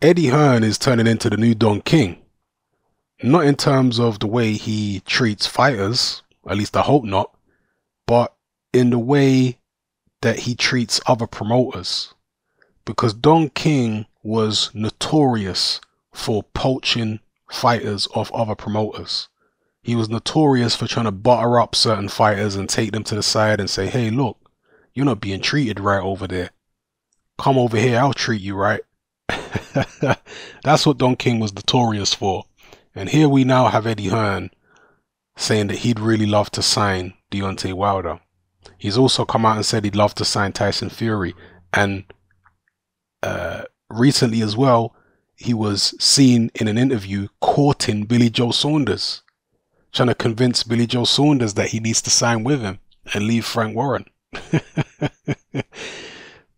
Eddie Hearn is turning into the new Don King. Not in terms of the way he treats fighters, at least I hope not, but in the way that he treats other promoters. Because Don King was notorious for poaching fighters off other promoters. He was notorious for trying to butter up certain fighters and take them to the side and say, hey, look, you're not being treated right over there. Come over here, I'll treat you right. That's what Don King was notorious for. And here we now have Eddie Hearn saying that he'd really love to sign Deontay Wilder. He's also come out and said he'd love to sign Tyson Fury. And recently as well, he was seen in an interview courting Billy Joe Saunders, trying to convince Billy Joe Saunders that he needs to sign with him and leave Frank Warren.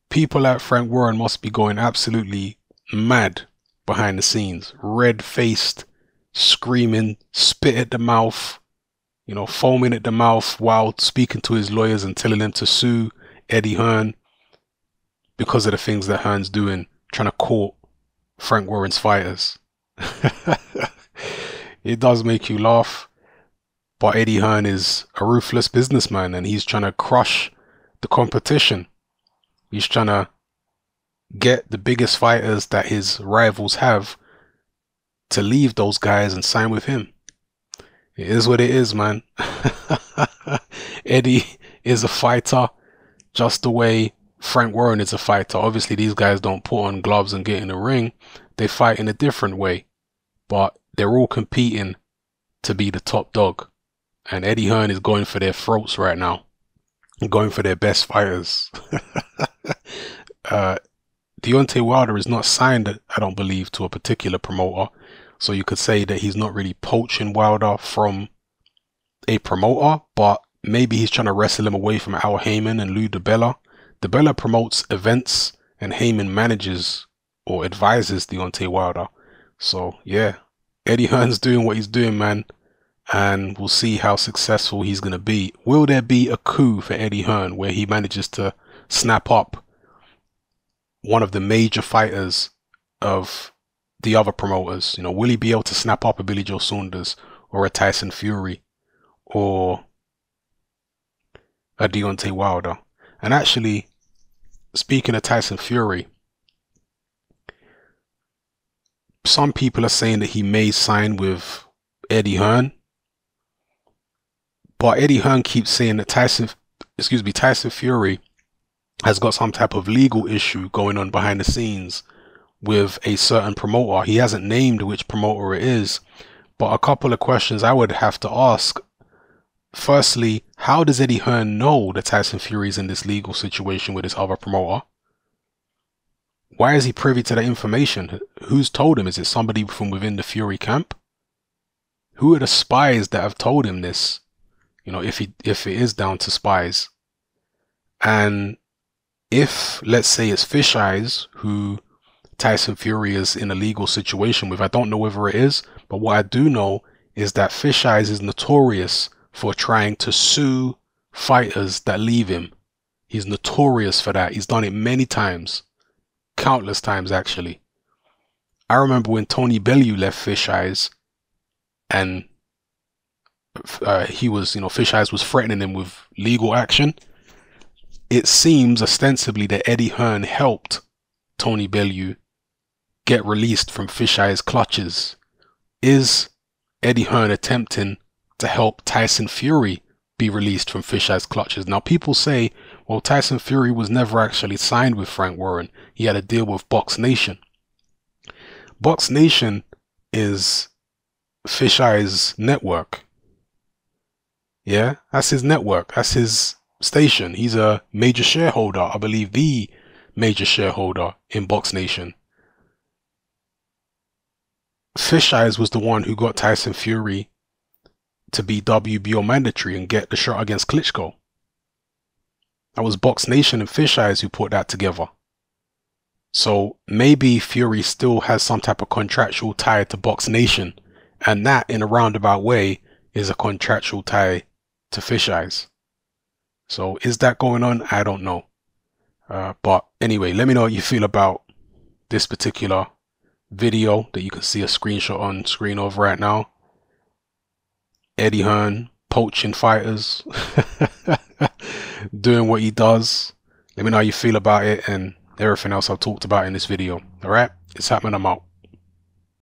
People like Frank Warren must be going absolutely mad behind the scenes, red-faced, screaming, spit at the mouth, you know, foaming at the mouth while speaking to his lawyers and telling them to sue Eddie Hearn because of the things that Hearn's doing, trying to court Frank Warren's fighters. It does make you laugh, but Eddie Hearn is a ruthless businessman and he's trying to crush the competition. He's trying to get the biggest fighters that his rivals have to leave those guys and sign with him. It is what it is, man. Eddie is a fighter just the way Frank Warren is a fighter. Obviously, these guys don't put on gloves and get in the ring. They fight in a different way. But they're all competing to be the top dog. And Eddie Hearn is going for their throats right now. Going for their best fighters. Deontay Wilder is not signed, I don't believe, to a particular promoter. So you could say that he's not really poaching Wilder from a promoter, but maybe he's trying to wrestle him away from Al Heyman and Lou DiBella. DiBella promotes events and Heyman manages or advises Deontay Wilder. So yeah, Eddie Hearn's doing what he's doing, man. And we'll see how successful he's going to be. Will there be a coup for Eddie Hearn where he manages to snap up one of the major fighters of the other promoters? You know, will he be able to snap up a Billy Joe Saunders or a Tyson Fury or a Deontay Wilder? And actually, speaking of Tyson Fury, some people are saying that he may sign with Eddie Hearn. But Eddie Hearn keeps saying that Tyson Fury has got some type of legal issue going on behind the scenes with a certain promoter. He hasn't named which promoter it is, but a couple of questions I would have to ask. Firstly, how does Eddie Hearn know that Tyson Fury is in this legal situation with his other promoter? Why is he privy to that information? Who's told him? Is it somebody from within the Fury camp? Who are the spies that have told him this? You know, if it is down to spies. And if, let's say, it's Fish Eyes who Tyson Fury is in a legal situation with, I don't know whether it is, but what I do know is that Fish Eyes is notorious for trying to sue fighters that leave him. He's notorious for that. He's done it many times. Countless times, actually. I remember when Tony Bellew left Fish Eyes and he was, you know, Fish Eyes was threatening him with legal action. It seems ostensibly that Eddie Hearn helped Tony Bellew get released from Fish Eyes' clutches. Is Eddie Hearn attempting to help Tyson Fury be released from Fish Eyes' clutches? Now, people say, well, Tyson Fury was never actually signed with Frank Warren. He had a deal with Box Nation. Box Nation is Fish Eyes' network. Yeah, that's his network. That's his station. He's a major shareholder. I believe the major shareholder in Box Nation. Fish Eyes was the one who got Tyson Fury to be WBO mandatory and get the shot against Klitschko. That was Box Nation and Fish Eyes who put that together. So maybe Fury still has some type of contractual tie to Box Nation, and that in a roundabout way is a contractual tie to Fish Eyes. So is that going on? I don't know. But anyway, let me know what you feel about this particular video that you can see a screenshot on screen of right now. Eddie Hearn poaching fighters, doing what he does. Let me know how you feel about it and everything else I've talked about in this video. Alright, it's happening. I'm out.